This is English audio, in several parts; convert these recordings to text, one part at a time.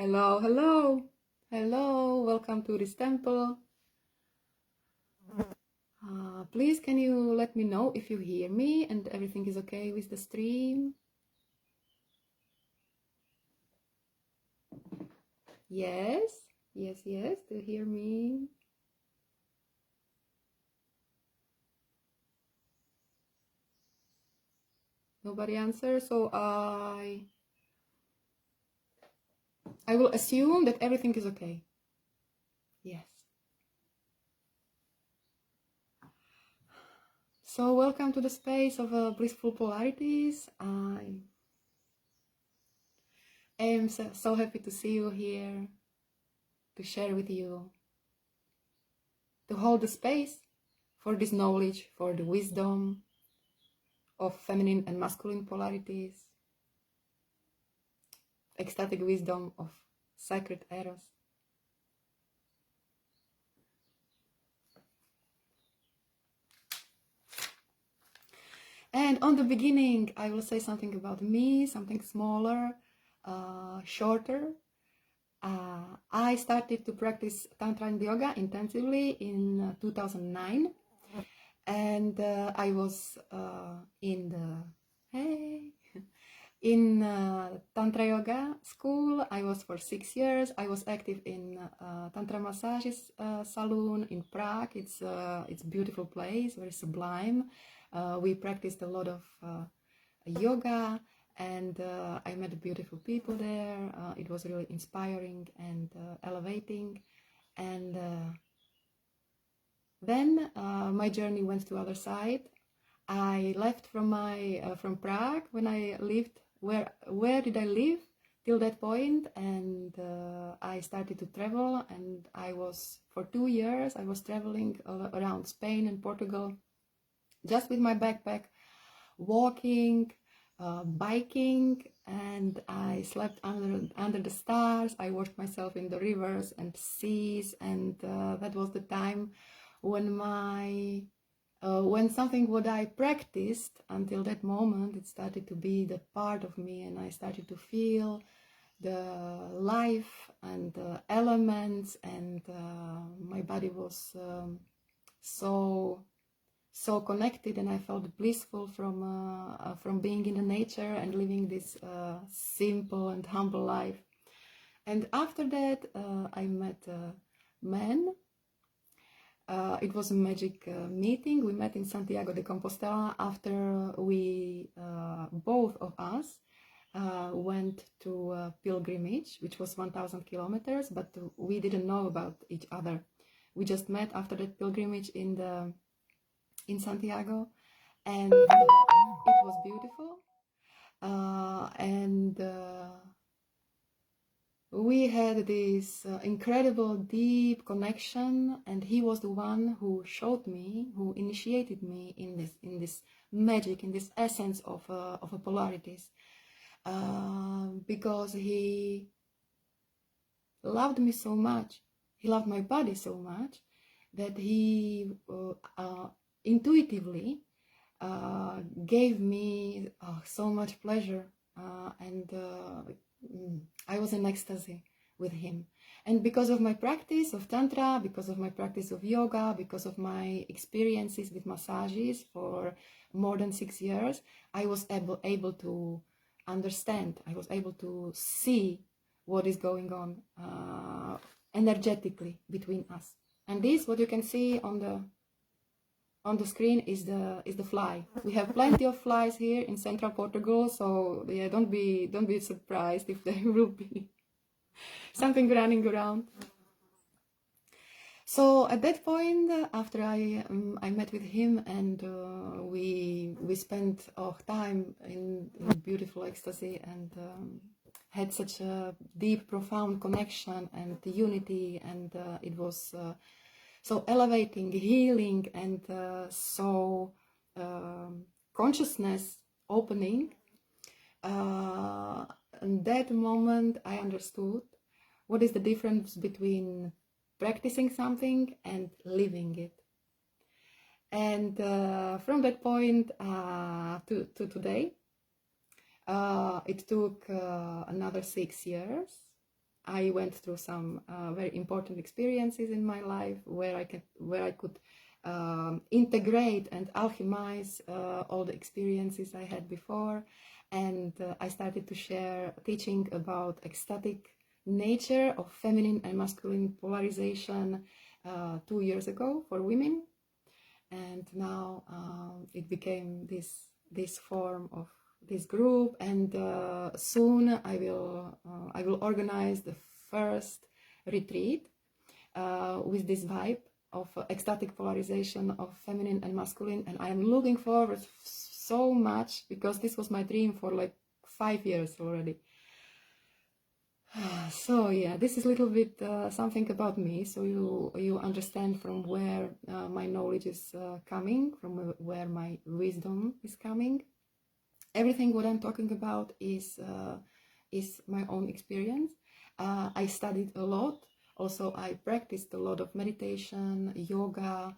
Hello, hello, hello, welcome to this temple. Please, can you let me know if you hear me and everything is okay with the stream? Yes, yes, yes, do you hear me? Nobody answers, so I will assume that everything is okay. Yes. So welcome to the space of Blissful Polarities. I am so happy to see you here, to share with you, to hold the space for this knowledge, for the wisdom of feminine and masculine polarities, ecstatic wisdom of Sacred Eros. And on the beginning, I will say something about me, something smaller, shorter. I started to practice Tantra and Yoga intensively in 2009. And I was in Tantra Yoga school. I was for 6 years. I was active in Tantra Massages Salon in Prague. It's a beautiful place, very sublime. We practiced a lot of yoga, and I met beautiful people there. It was really inspiring and elevating. And then my journey went to other side. I left from Prague when I lived. Where did I live till that point? And I started to travel, and I was for 2 years. I was traveling around Spain and Portugal, just with my backpack, walking, biking, and I slept under the stars. I washed myself in the rivers and seas, and that was the time when when something what I practiced until that moment, it started to be the part of me, and I started to feel the life and the elements, and my body was so connected, and I felt blissful from being in the nature and living this simple and humble life. And after that, I met a man. It was a magic meeting. We met in Santiago de Compostela after we, both of us, went to a pilgrimage, which was 1,000 kilometers, but we didn't know about each other. We just met after that pilgrimage in Santiago, and it was beautiful. We had this incredible deep connection, and he was the one who showed me, who initiated me in this magic, in this essence of a polarities, because he loved me so much, he loved my body so much, that he intuitively gave me so much pleasure, and I was in ecstasy with him. And because of my practice of Tantra, because of my practice of yoga, because of my experiences with massages for more than 6 years, I was able to understand, I was able to see what is going on energetically between us. And this, what you can see on the on the screen is the fly. We have plenty of flies here in central Portugal, so yeah, don't be surprised if there will be something running around. So at that point, after I met with him, and we spent our time in beautiful ecstasy, and had such a deep, profound connection and unity, and it was so elevating, healing, and so consciousness opening. In that moment, I understood what is the difference between practicing something and living it. And from that point to today, it took another 6 years. I went through some very important experiences in my life where I could integrate and alchemize all the experiences I had before, and I started to share teaching about ecstatic nature of feminine and masculine polarization 2 years ago for women, and now it became this form of this group, and soon I will organize the first retreat with this vibe of ecstatic polarization of feminine and masculine, and I'm looking forward so much, because this was my dream for like 5 years already. So yeah, this is a little bit something about me, so you understand from where my knowledge is coming, from where my wisdom is coming. Everything what I'm talking about is my own experience. I studied a lot. Also, I practiced a lot of meditation, yoga.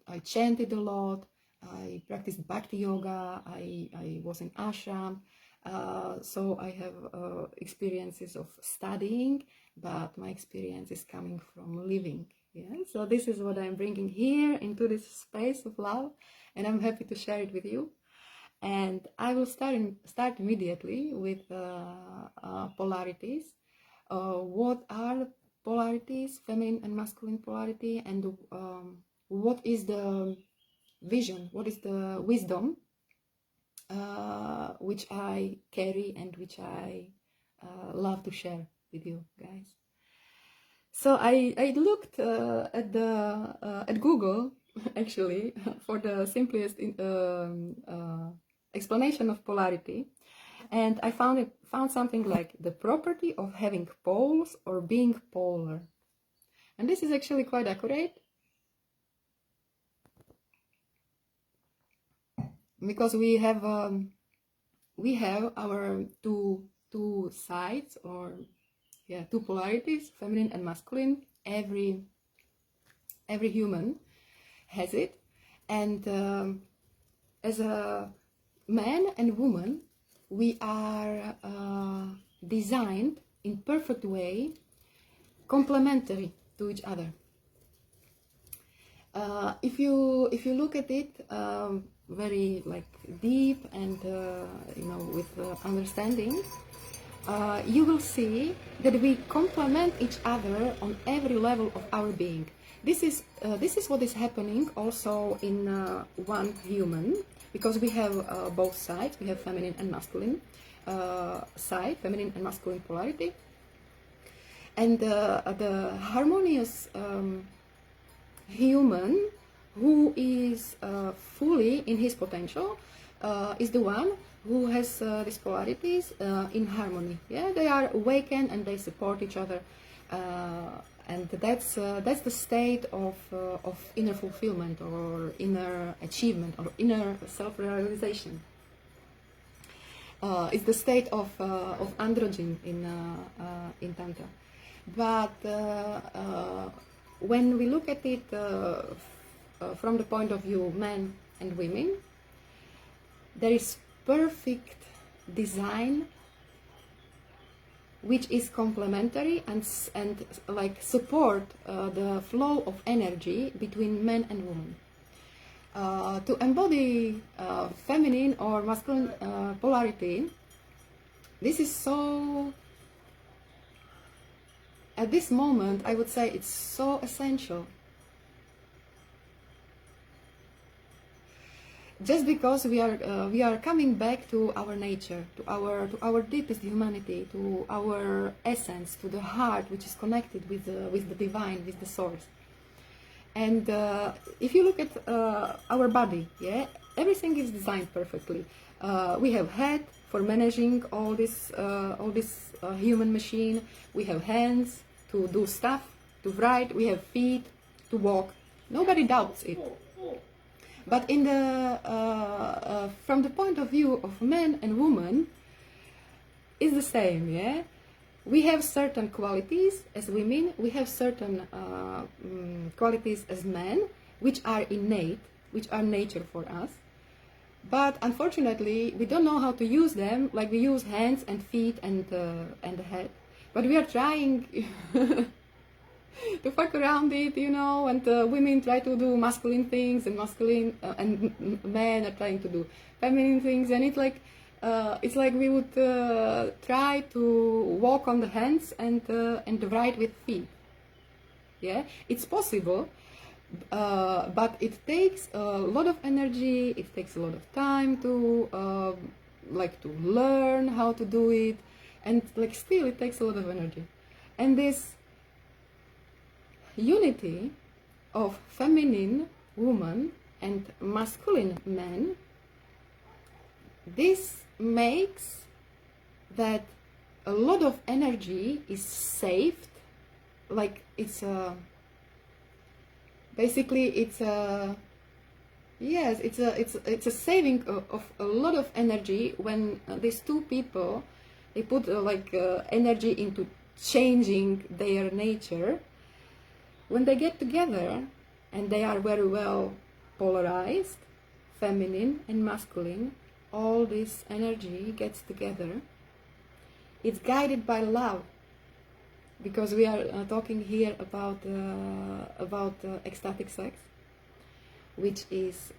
I chanted a lot. I practiced bhakti yoga. I was in ashram. So I have experiences of studying, but my experience is coming from living. Yeah? So this is what I'm bringing here into this space of love, and I'm happy to share it with you. And I will start immediately with polarities. What are polarities, feminine and masculine polarity, and what is the vision, what is the wisdom which I carry and which I love to share with you guys. So I looked at Google actually for the simplest explanation of polarity, and I found something like the property of having poles or being polar, and this is actually quite accurate, because we have our two sides, or yeah, two polarities, feminine and masculine. Every human has it, and as a man and woman, we are designed in perfect way, complementary to each other. If you look at it very like deep and with understanding, you will see that we complement each other on every level of our being. This is what is happening also in one human, because we have both sides. We have feminine and masculine side, feminine and masculine polarity, and the harmonious human who is fully in his potential is the one who has these polarities in harmony. Yeah, they are awakened and they support each other, and that's the state of inner fulfillment, or inner achievement, or inner self-realization. It's the state of androgen in Tantra. But when we look at it from the point of view men and women, there is perfect design which is complementary and like support the flow of energy between men and women. To embody feminine or masculine polarity, this is so, at this moment I would say it's so essential, just because we are coming back to our nature, to our deepest humanity, to our essence, to the heart, which is connected with the divine, with the source. And if you look at our body, yeah, everything is designed perfectly. We have head for managing all this human machine. We have hands to do stuff, to write. We have feet to walk. Nobody doubts it. But in from the point of view of man and woman, it's the same, yeah? We have certain qualities as women, we have certain qualities as men, which are innate, which are nature for us. But unfortunately, we don't know how to use them, like we use hands and feet and the head. But we are trying to fuck around it, you know, and women try to do masculine things, and and men are trying to do feminine things, and it's like we would try to walk on the hands and write with feet. Yeah, it's possible, but it takes a lot of energy. It takes a lot of time to to learn how to do it, and like still it takes a lot of energy. And this unity of feminine woman and masculine man, this makes that a lot of energy is saved. Like it's a basically it's a yes, it's a saving of a lot of energy when these two people, they put energy into changing their nature. When they get together and they are very well polarized, feminine and masculine, all this energy gets together. It's guided by love, because we are talking here about ecstatic sex, which is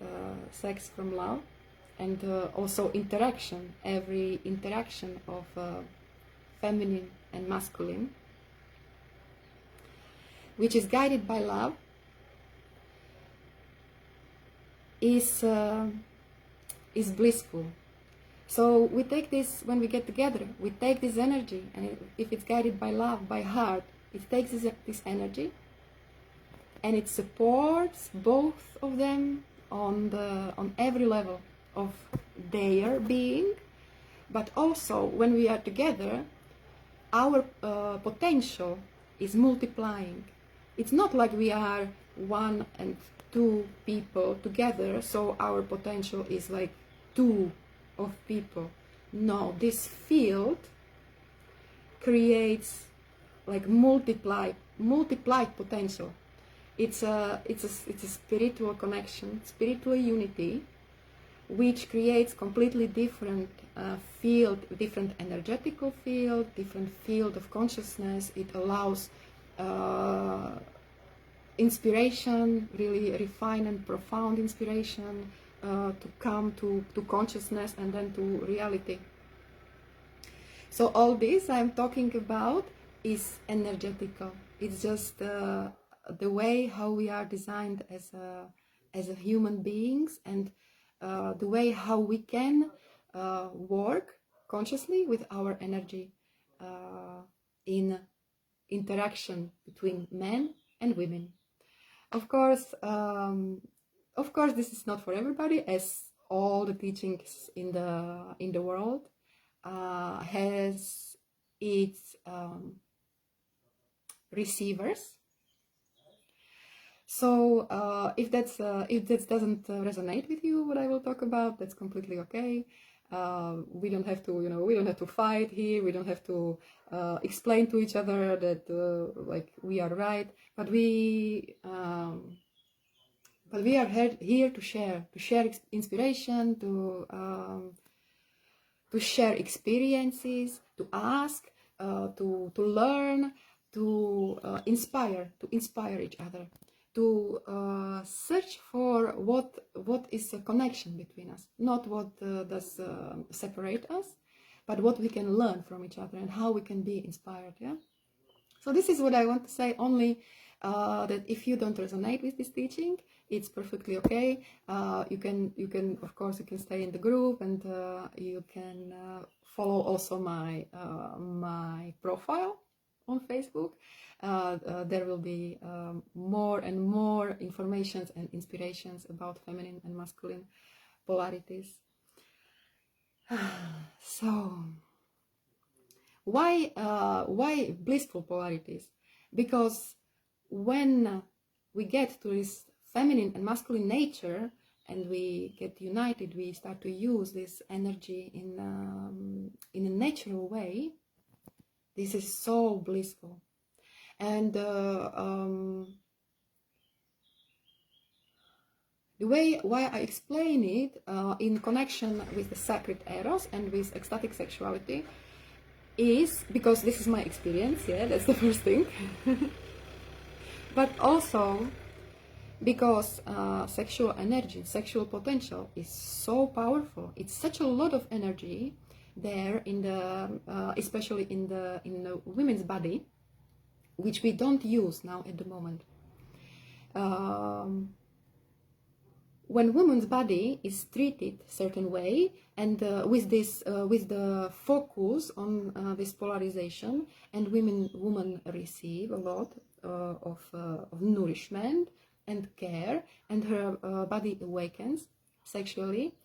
sex from love, and also interaction, every interaction of feminine and masculine, which is guided by love, is blissful. So we take this, when we get together, we take this energy, and if it's guided by love, by heart, it takes this energy, and it supports both of them on every level of their being. But also, when we are together, our potential is multiplying. It's not like we are one and two people together, so our potential is like two of people. No, this field creates like multiplied potential. It's a spiritual connection, spiritual unity, which creates completely different field, different energetical field, different field of consciousness. It allows inspiration, really refined and profound inspiration, to come to consciousness and then to reality. So all this I'm talking about is energetical. It's just the way how we are designed as a human beings, and the way how we can work consciously with our energy in interaction between men and women. Of course, this is not for everybody, as all the teachings in the world has its receivers. So if that doesn't resonate with you, what I will talk about, that's completely okay. We don't have to, we don't have to fight here. We don't have to explain to each other that like we are right. But we are here to share inspiration, to share experiences, to ask, to learn, to inspire each other, to search for what is a connection between us, not what does separate us, but what we can learn from each other and how we can be inspired. Yeah. So this is what I want to say. Only that if you don't resonate with this teaching, it's perfectly okay. You can, of course, you can stay in the group, and you can follow also my my profile on Facebook. There will be more and more informations and inspirations about feminine and masculine polarities. So, why blissful polarities? Because when we get to this feminine and masculine nature and we get united, we start to use this energy in a natural way. This is so blissful. And the way why I explain it in connection with the Sacred Eros and with ecstatic sexuality is because this is my experience, yeah, that's the first thing. But also because sexual energy, sexual potential is so powerful. It's such a lot of energy there in the, especially in the women's body, which we don't use now at the moment. When woman's body is treated certain way, and with this, with the focus on this polarization, and women receive a lot of nourishment and care, and her body awakens sexually.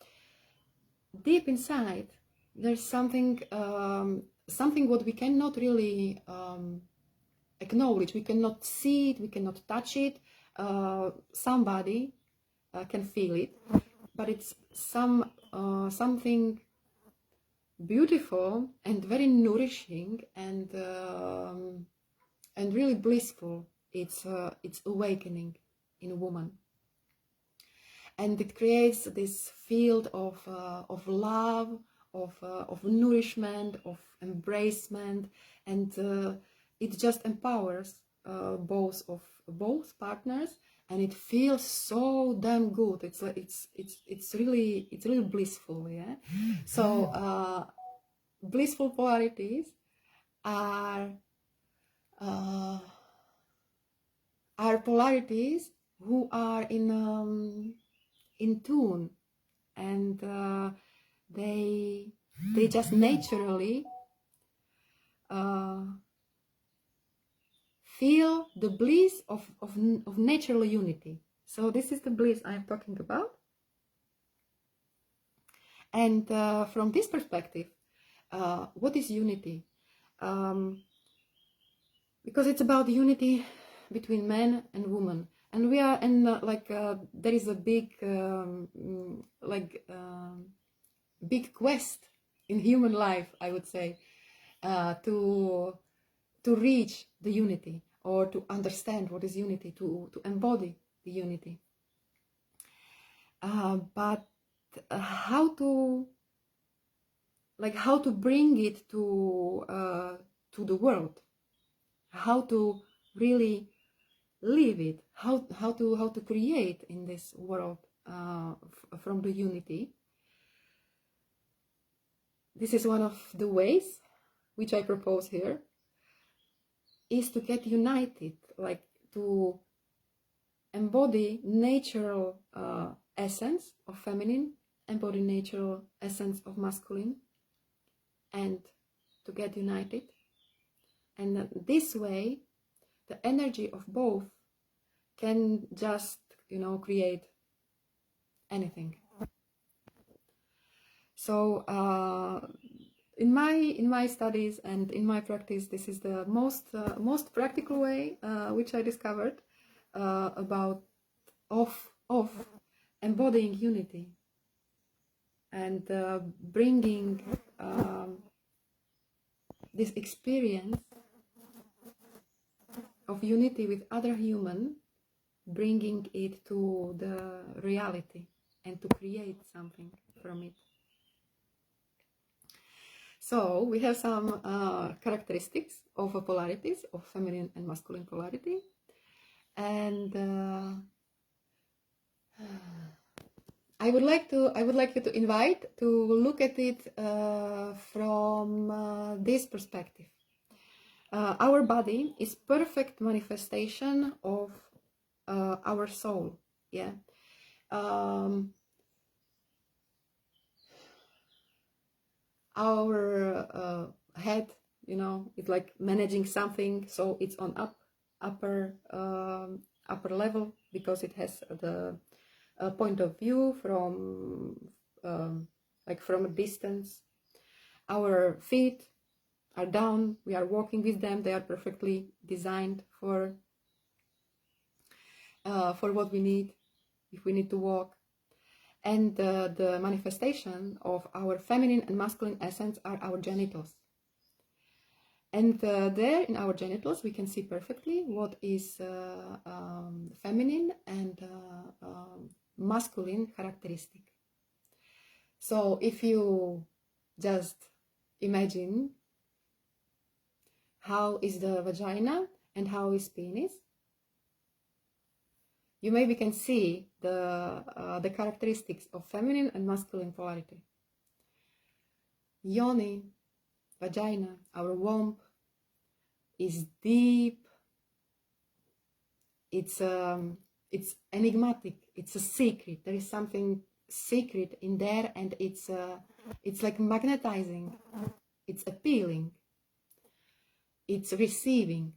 Deep inside, there's something, something what we cannot really acknowledge. We cannot see it. We cannot touch it. Somebody can feel it, but it's something beautiful and very nourishing and really blissful. It's awakening in a woman, and it creates this field of love, of nourishment, of embracement, and it just empowers both partners. And it feels so damn good. It's like it's really blissful, yeah. So blissful polarities are polarities who are in tune, and they just naturally feel the bliss of natural unity. So this is the bliss I'm talking about. And from this perspective, what is unity? Because it's about unity between man and woman. And we are, and there is a big, big quest in human life, I would say, to reach the unity, or to understand what is unity, to embody the unity. But how to bring it to the world? How to really live it? How to create in this world from the unity? This is one of the ways which I propose here, is to get united, like to embody natural essence of feminine, embody natural essence of masculine, and to get united. And this way, the energy of both can just, create anything. So in my studies and in my practice, this is the most practical way which I discovered about embodying unity and bringing this experience of unity with other human, bringing it to the reality and to create something from it. So we have some characteristics of polarities, of feminine and masculine polarity, and I would like you to invite to look at it from this perspective. Our body is perfect manifestation of our soul. Yeah. Our head, you know, it's like managing something, so it's on upper level, because it has the point of view from like from a distance. Our feet are down, we are walking with them, they are perfectly designed for what we need, if we need to walk. And the manifestation of our feminine and masculine essence are our genitals. And there in our genitals we can see perfectly what is feminine and masculine characteristic. So if you just imagine how is the vagina and how is penis, you maybe can see the characteristics of feminine and masculine polarity. Yoni, vagina, our womb, is deep. It's enigmatic. It's a secret. There is something secret in there, and it's like magnetizing. It's appealing. It's receiving.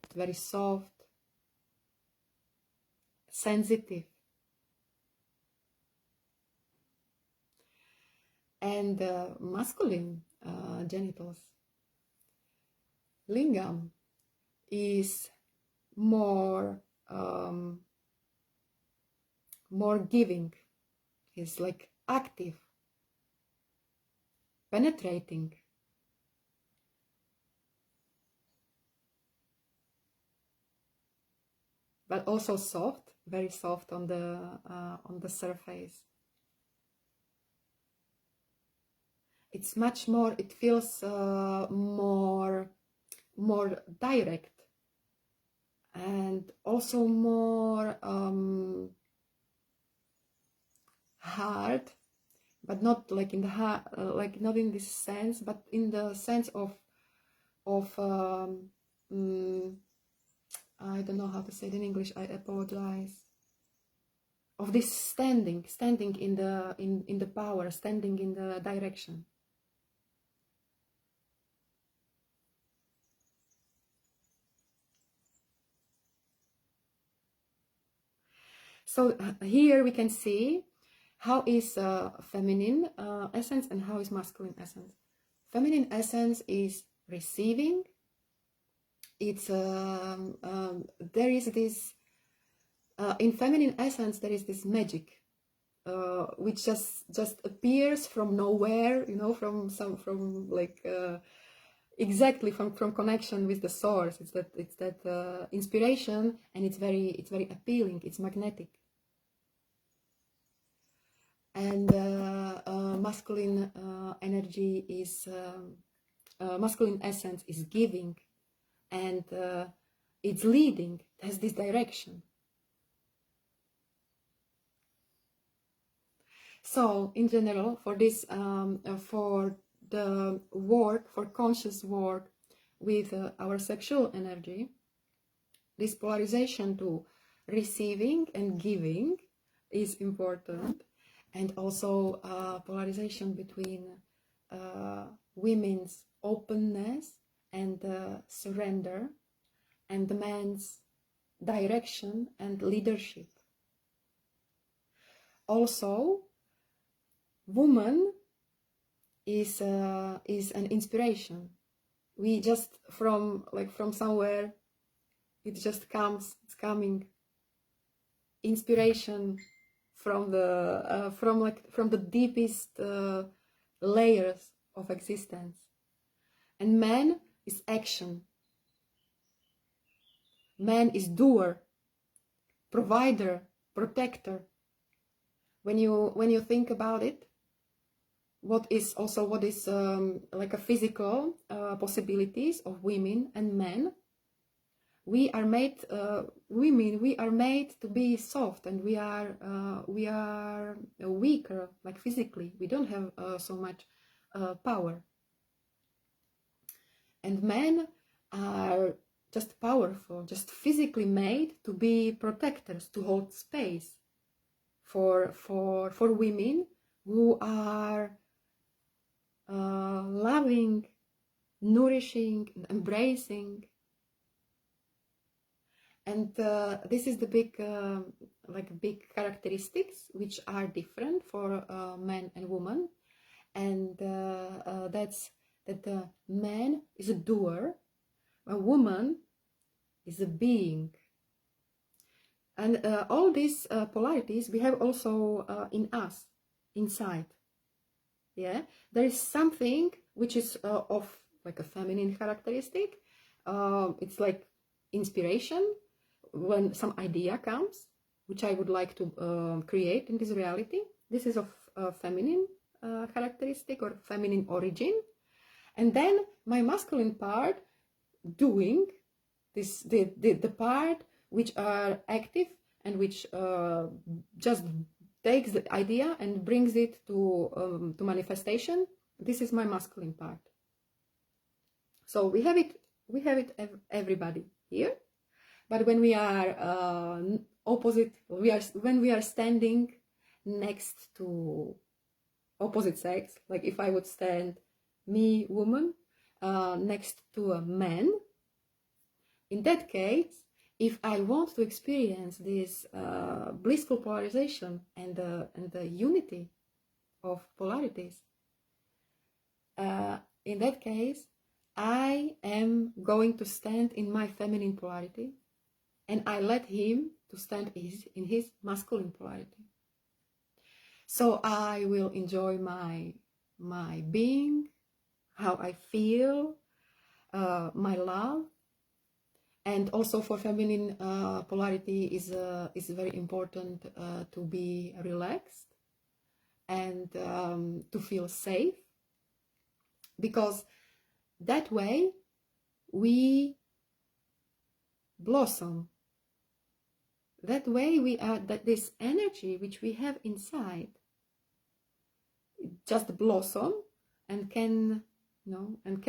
It's very soft, sensitive. And masculine genitals, lingam, is more giving, is like active, penetrating. But also soft, very soft on the surface. It's much more, it feels more direct, and also more hard, but not like in the like not in this sense, but in the sense of I don't know how to say it in English, I apologize. Of this standing in the power, standing in the direction. So here we can see how is feminine essence and how is masculine essence. Feminine essence is receiving. It's there is this in feminine essence there is this magic which just appears from nowhere, you know, from like exactly from connection with the source. It's that inspiration, and it's very appealing. It's magnetic. And masculine energy is masculine essence is giving, and it's leading. It has this direction. So in general, for this for the work, for conscious work with our sexual energy, this polarization to receiving and giving is important, and also polarization between women's openness and surrender, and the man's direction and leadership. Also, woman is an inspiration. We just from somewhere, it just comes. It's coming. Inspiration from the deepest layers of existence. And man is action. Man is doer, provider, protector. When you think about it, what is like a physical possibilities of women and men. We are made women. We are made to be soft, and we are weaker, like physically. We don't have so much power. And men are just powerful, just physically made to be protectors, to hold space for women who are loving, nourishing, embracing. And this is the big characteristics which are different for men and women. And that's that the man is a doer, a woman is a being. And all these polarities we have also in us, inside. Yeah, there is something which is of like a feminine characteristic. It's like inspiration, when some idea comes, which I would like to create in this reality. This is of feminine characteristic or feminine origin. And then my masculine part doing this, the part which are active and which just takes the idea and brings it to manifestation. This is my masculine part. So we have it everybody here. But when we are opposite, when we are standing next to opposite sex, like if I would stand, me, woman, next to a man, in that case, if I want to experience this blissful polarization and the unity of polarities, in that case, I am going to stand in my feminine polarity, and I let him to stand in his masculine polarity. So I will enjoy my being, how I feel, my love. And also for feminine polarity is very important to be relaxed and to feel safe, because that way we blossom. That way we are, that this energy which we have inside just blossom and can, you know, and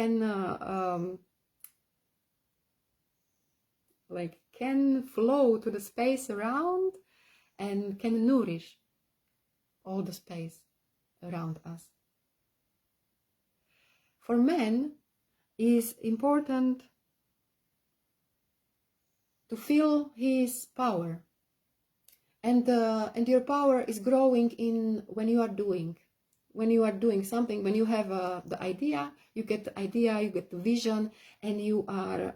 can flow to the space around and can nourish all the space around us. For men, is important to feel his power, and your power is growing in when you are doing something. When you have the idea, you get the vision, and you are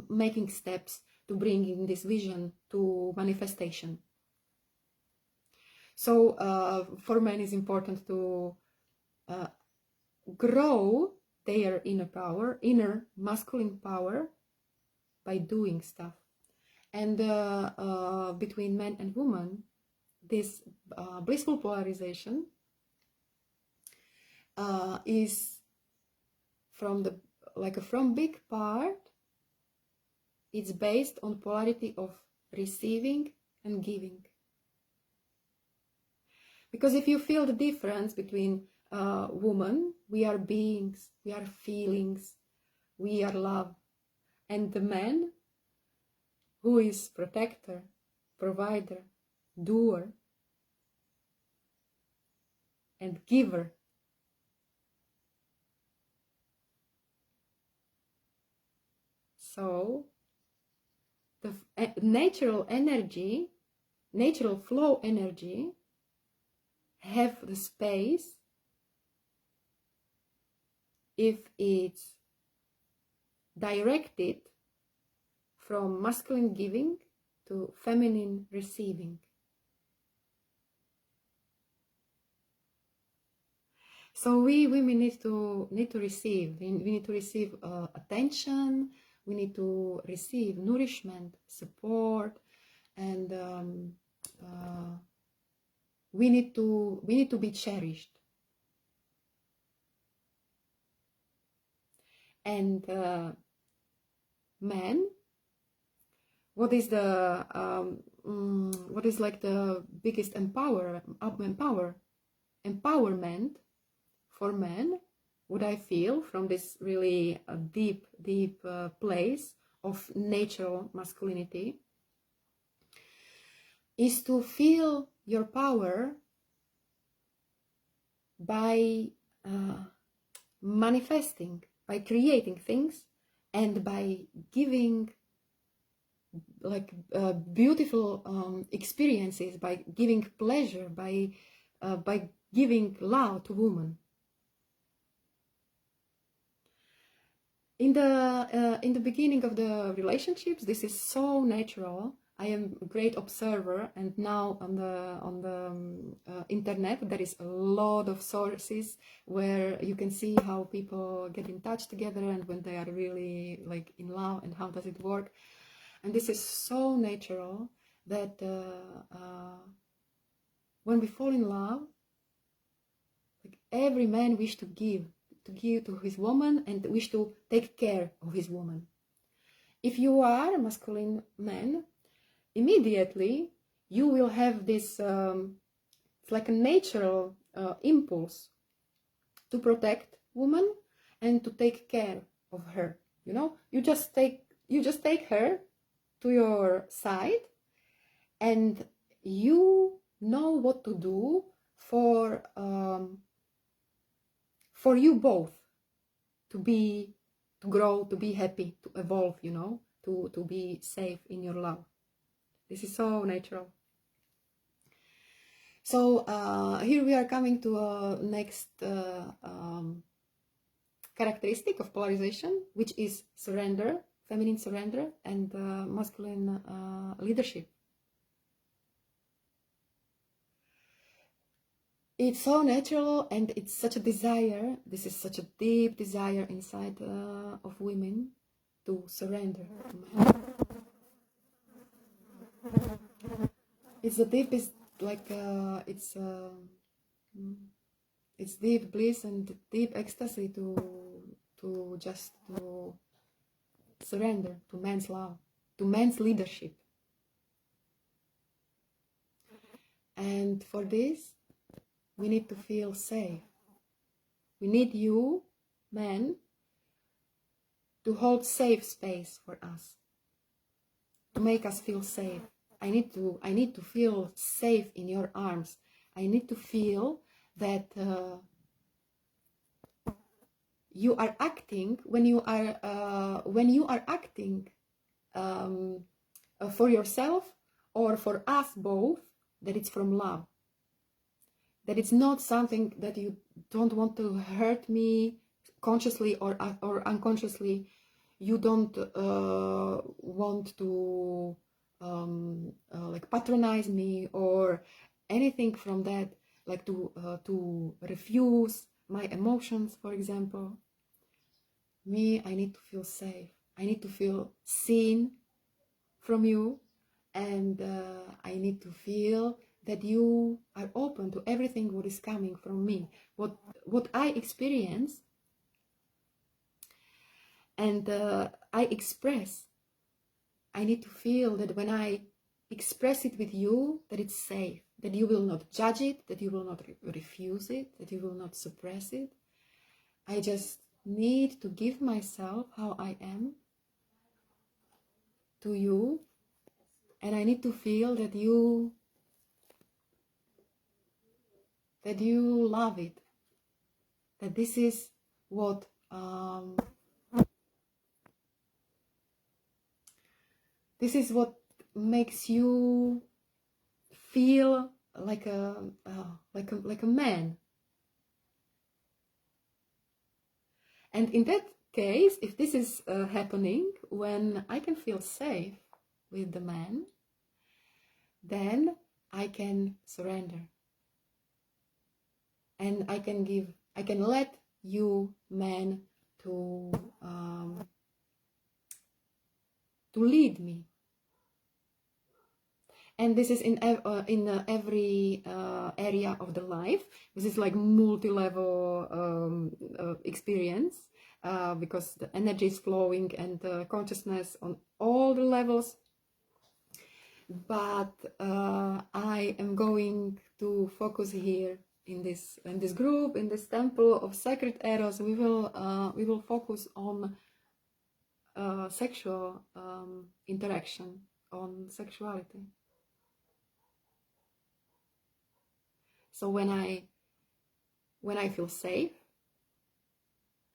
making steps to bringing this vision to manifestation. So for men it's important to grow their inner power, inner masculine power, by doing stuff. And between men and women, this blissful polarization is from big part, it's based on polarity of receiving and giving. Because if you feel the difference between woman, we are beings, we are feelings, we are love, and the man, who is protector, provider, doer, and giver. So the natural energy, natural flow energy, have the space if it's directed from masculine giving to feminine receiving. So we women need to receive. We need to receive attention. We need to receive nourishment, support, and we need to be cherished. And men, what is like the biggest empowerment for men what I feel from this really deep place of natural masculinity is to feel your power by manifesting, by creating things, and by giving like beautiful experiences, by giving pleasure, by giving love to women. In the beginning of the relationships, this is so natural. I am a great observer, and now on the internet there is a lot of sources where you can see how people get in touch together and when they are really like in love and how does it work. And this is so natural that when we fall in love, like every man wishes to give to his woman and wish to take care of his woman. If you are a masculine man, immediately you will have this it's like a natural impulse to protect woman and to take care of her. You know, you just take her to your side, and you know what to do for you both to grow, to be happy, to evolve, you know, to be safe in your love. This is so natural. So here we are coming to a next characteristic of polarization, which is surrender, feminine surrender, and masculine leadership. It's so natural, and it's such a desire. This is such a deep desire inside of women to surrender to men. It's the deepest, like it's deep bliss and deep ecstasy to just to surrender to man's love, to man's leadership. And for this, we need to feel safe. We need you, men, to hold safe space for us, to make us feel safe. I need to feel safe in your arms. I need to feel that you are acting when you are acting for yourself or for us both, that it's from love. That it's not something that you don't want to hurt me consciously or unconsciously. You don't want to like patronize me or anything from that, like to refuse my emotions, for example. Me, I need to feel safe. I need to feel seen from you, and I need to feel that you are open to everything what is coming from me, what I experience, and I express. I need to feel that when I express it with you, that it's safe, that you will not judge it, that you will not refuse it, that you will not suppress it. I just need to give myself how I am to you, and I need to feel that you love it, that this is what makes you feel like a man. And in that case, if this is happening when I can feel safe with the man, then I can surrender. And I can let you, man, to lead me. And this is in every area of the life. This is like multi-level experience because the energy is flowing and consciousness on all the levels. But I am going to focus here in this group, in this temple of Sacred Eros, we will focus on sexual interaction, on sexuality. So when I feel safe,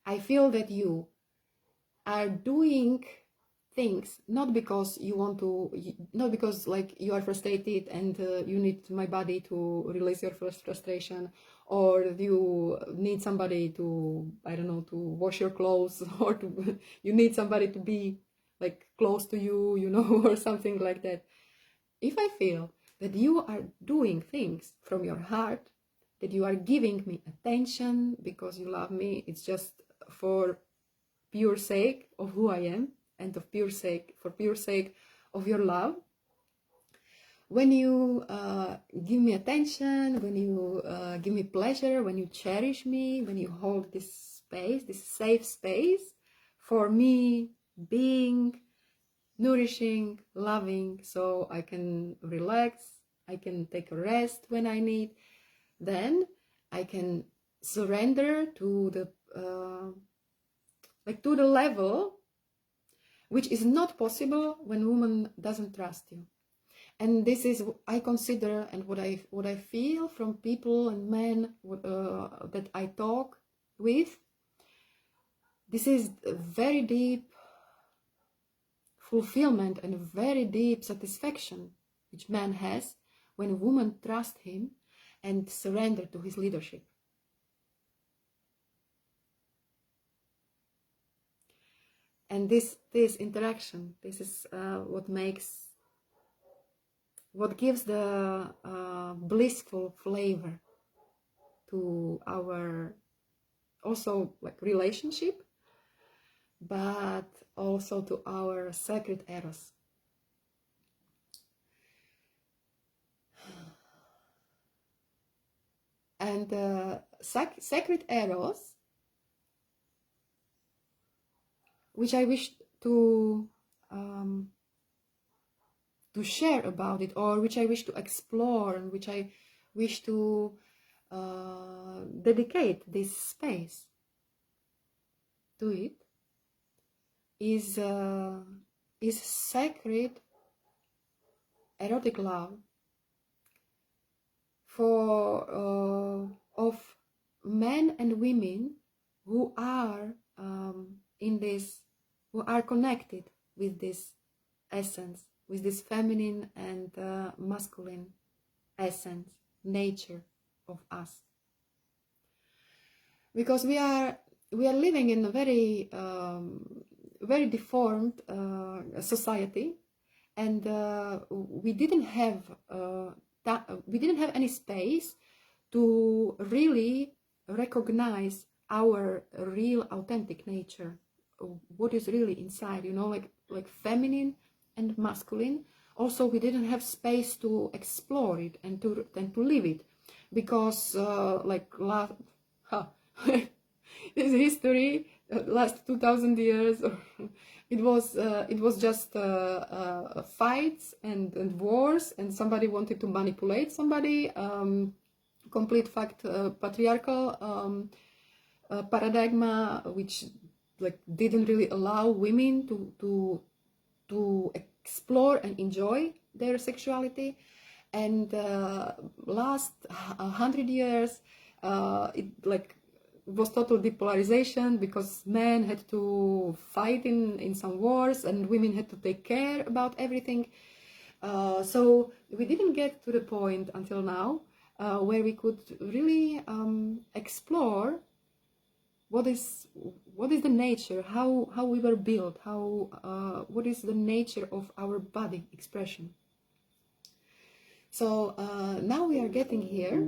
I feel that you are doing things not because you want to, not because like you are frustrated and you need my body to release your frustration, or you need somebody to, I don't know, to wash your clothes, or to you need somebody to be like close to you, you know, or something like that. If I feel that you are doing things from your heart, that you are giving me attention because you love me, it's just for pure sake of who I am, and of pure sake, for pure sake of your love. When you give me attention, when you give me pleasure, when you cherish me, when you hold this space, this safe space for me being nourishing, loving, so I can relax, I can take a rest when I need, then I can surrender to the to the level which is not possible when woman doesn't trust you. And this is, I consider, and what I feel from people and men that I talk with, this is a very deep fulfillment and very deep satisfaction which man has when a woman trusts him and surrender to his leadership. And this interaction, this is what gives the blissful flavor to our also like relationship, but also to our sacred eros. And sacred eros, which I wish to share about it, or which I wish to explore, and which I wish to dedicate this space to it, is sacred erotic love for of men and women who are who are connected with this essence, with this feminine and masculine essence, nature of us. Because we are living in a very very deformed society, and we didn't have any space to really recognize our real authentic nature, what is really inside, you know, like feminine and masculine. Also, we didn't have space to explore it and to live it, because this history, last 2,000 years, it was just fights and wars, and somebody wanted to manipulate somebody. Complete fact, patriarchal paradigm, which like didn't really allow women to explore and enjoy their sexuality. And last 100 years, it like was total depolarization, because men had to fight in some wars and women had to take care about everything. So we didn't get to the point until now where we could really explore what is the nature, how we were built, what is the nature of our body expression. So now we are getting here,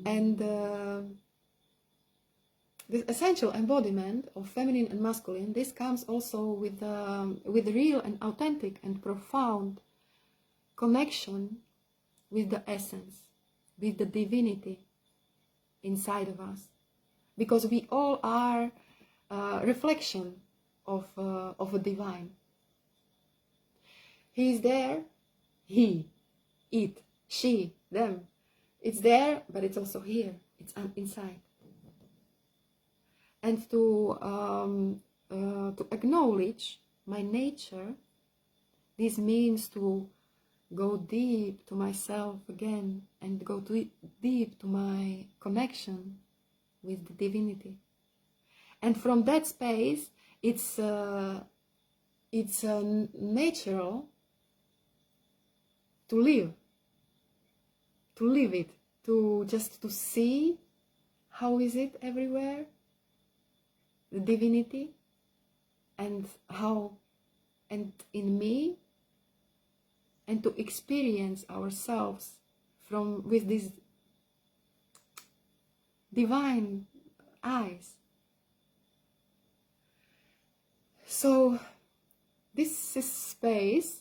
and this essential embodiment of feminine and masculine, this comes also with real and authentic and profound connection with the essence, with the divinity inside of us, because we all are reflection of a divine. He is there, he, it, she, them. It's there, but it's also here. It's inside. And to acknowledge my nature, this means to go deep to myself again and go deep to my connection with the divinity. And from that space, it's natural to live it, to just to see how is it everywhere, the divinity, and how, and in me, and to experience ourselves with these divine eyes. So this is space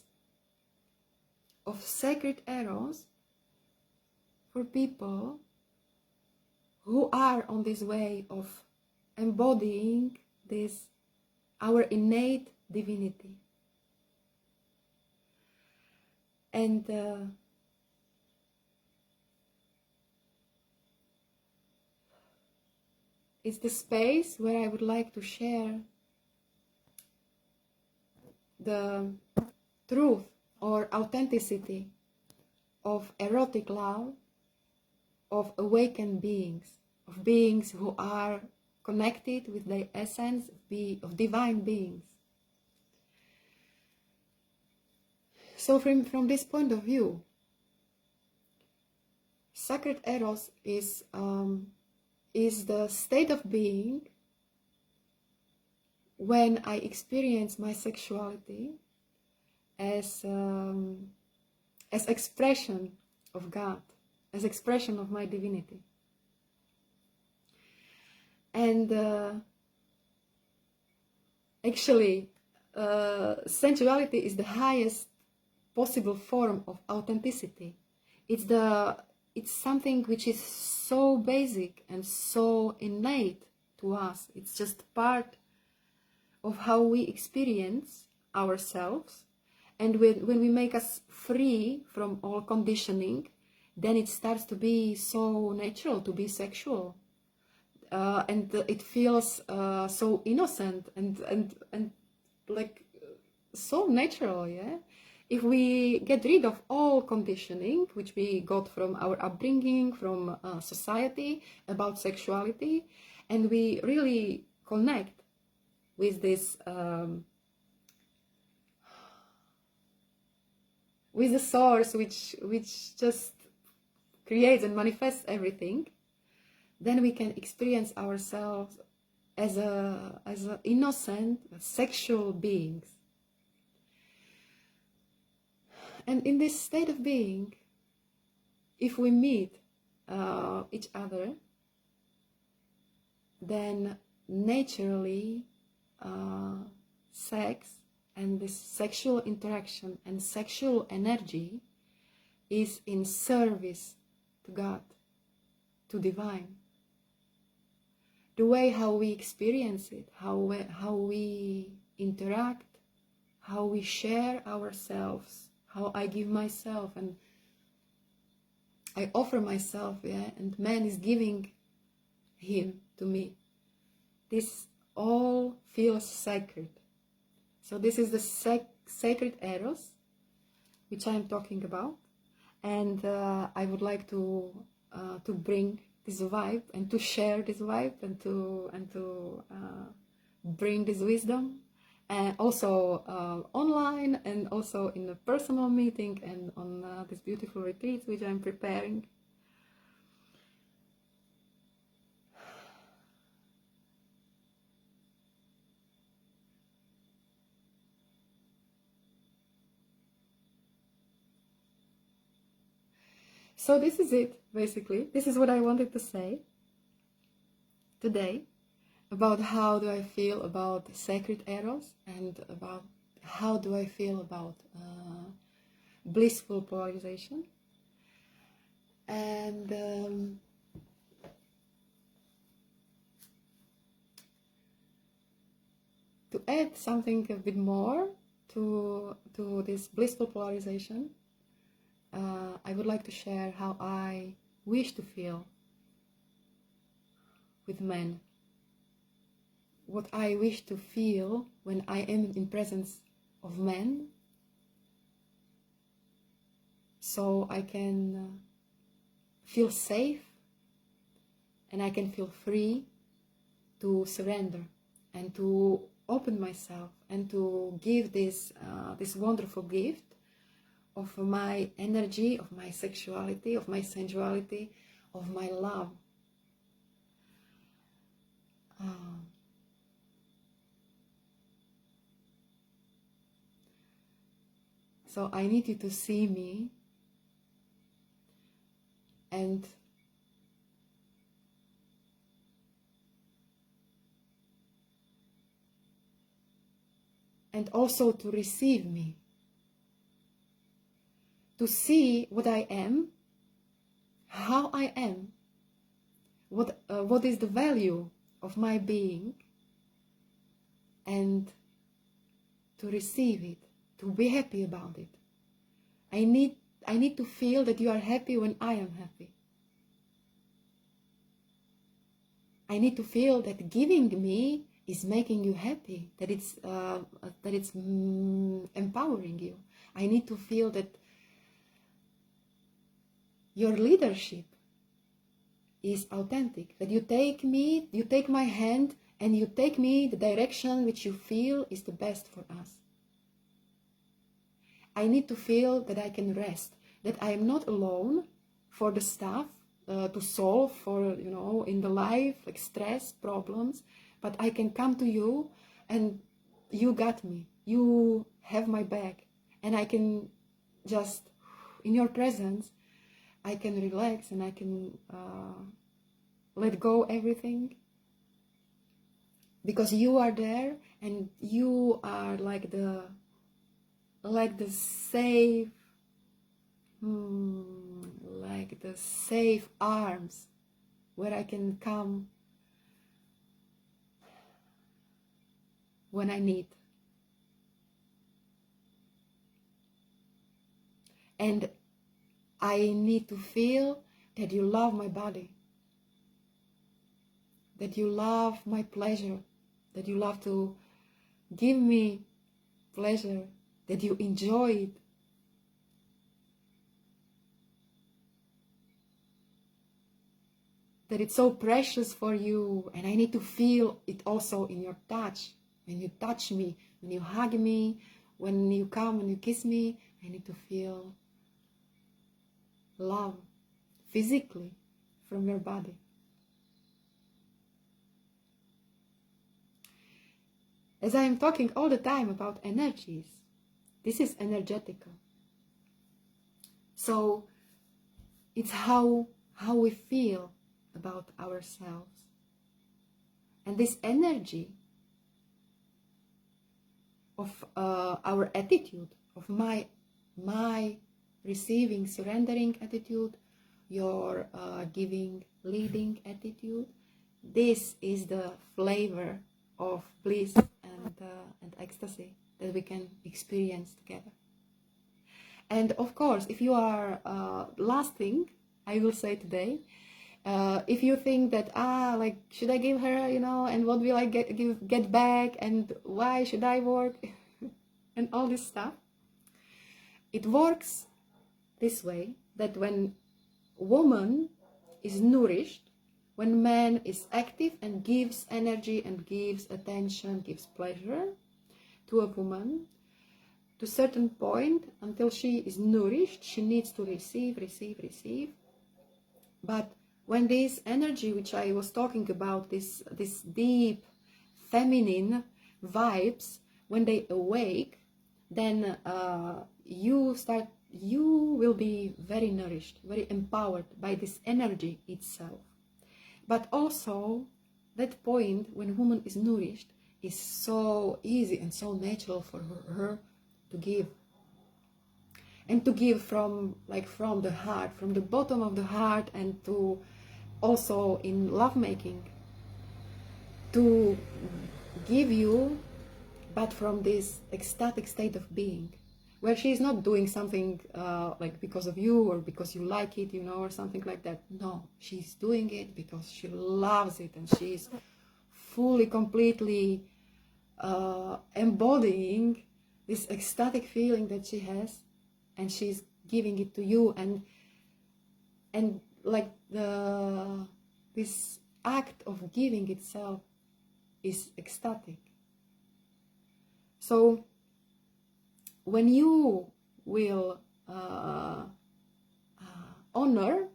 of sacred eros for people who are on this way of embodying this, our innate divinity. And it's the space where I would like to share the truth or authenticity of erotic love, of awakened beings, of beings who are connected with their essence, of divine beings. So from this point of view, Sacred Eros is the state of being when I experience my sexuality as expression of God, as expression of my divinity. And actually, sensuality is the highest possible form of authenticity. It's something which is so basic and so innate to us. It's just part of how we experience ourselves. And when we make us free from all conditioning, then it starts to be so natural to be sexual. And it feels so innocent and like so natural, yeah? If we get rid of all conditioning, which we got from our upbringing, from society about sexuality, and we really connect with this, with the source which just creates and manifests everything, then we can experience ourselves as a innocent sexual beings. And in this state of being, if we meet each other, then naturally sex and this sexual interaction and sexual energy is in service to God, to divine. The way how we experience it, how we interact, how we share ourselves, how I give myself and I offer myself, yeah, and man is giving him to me. This all feels sacred. So this is the sacred eros, which I'm talking about, and I would like to bring this vibe and to share this vibe and to bring this wisdom. And also online, and also in a personal meeting, and on this beautiful retreat which I'm preparing. So this is it, basically. This is what I wanted to say today about how do I feel about sacred eros, and about how do I feel about blissful polarization. And to add something a bit more to this blissful polarization, I would like to share how I wish to feel with men, what I wish to feel when I am in presence of men, so I can feel safe and I can feel free to surrender and to open myself and to give this wonderful gift of my energy, of my sexuality, of my sensuality, of my love. So I need you to see me and also to receive me, to see what I am, how I am, what is the value of my being, and to receive it, to be happy about it. I need to feel that you are happy when I am happy. I need to feel that giving me is making you happy, that it's empowering you. I need to feel that your leadership is authentic, that you take my hand and you take me the direction which you feel is the best for us. I need to feel that I can rest, that I am not alone for the stuff to solve for, in the life, like stress, problems, but I can come to you and you got me, you have my back, and I can just, in your presence, I can relax and I can let go everything, because you are there and you are like the safe, like the safe arms where I can come when I need. And I need to feel that you love my body, that you love my pleasure, that you love to give me pleasure, that you enjoy it. That it's so precious for you, and I need to feel it also in your touch. When you touch me, when you hug me, when you come and you kiss me, I need to feel love physically from your body. As I am talking all the time about energies, this is energetical. So it's how we feel about ourselves. And this energy of our attitude, of my receiving, surrendering attitude, your giving, leading attitude, this is the flavor of bliss and ecstasy that we can experience together. And of course, if you are lasting, I will say today, if you think that, like, should I give her, and what will I get back, and why should I work, and all this stuff, it works this way, that when woman is nourished, when man is active and gives energy and gives attention, gives pleasure to a woman, to a certain point, until she is nourished, she needs to receive. But when this energy, which I was talking about, this deep feminine vibes, when they awake, then you will be very nourished, very empowered by this energy itself. But also, that point when woman is nourished is so easy and so natural for her to give. And to give from the heart, from the bottom of the heart, and to also in lovemaking, to give you, but from this ecstatic state of being, where she's not doing something like because of you or because you like it, you know, or something like that. No, she's doing it because she loves it, and she's fully, completely embodying this ecstatic feeling that she has, and she's giving it to you, and like this act of giving itself is ecstatic. So when you will honor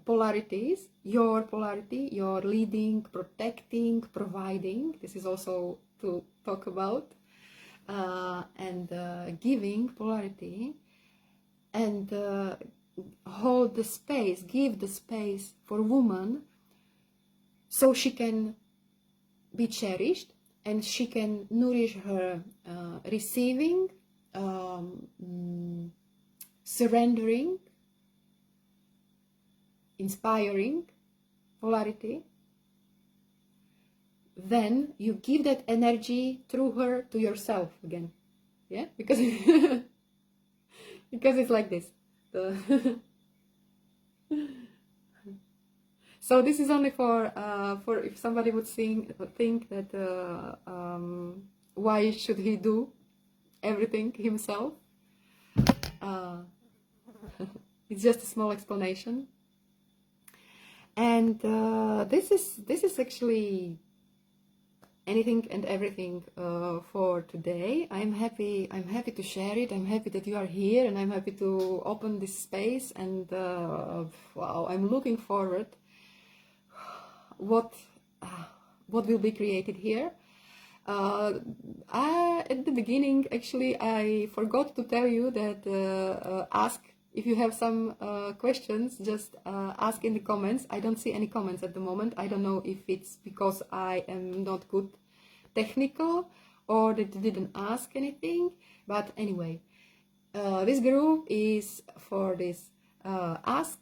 polarities, your polarity, your leading, protecting, providing, this is also to talk about, and giving polarity, and hold the space, give the space for woman, so she can be cherished and she can nourish her receiving, surrendering, inspiring polarity. Then you give that energy through her to yourself again. Yeah, because because it's like this. So this is only for if somebody would think that why should he do everything himself? It's just a small explanation, and this is actually anything and everything for today. I'm happy to share it. I'm happy that you are here, and I'm happy to open this space, and wow, I'm looking forward what will be created here. At the beginning, actually, I forgot to tell you that ask if you have some questions, just ask in the comments. I don't see any comments at the moment. I don't know if it's because I am not good technical or that you didn't ask anything, but anyway, this group is for this ask,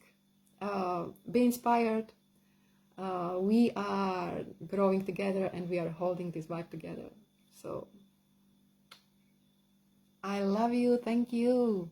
be inspired. We are growing together, and we are holding this vibe together. So I love you. Thank you.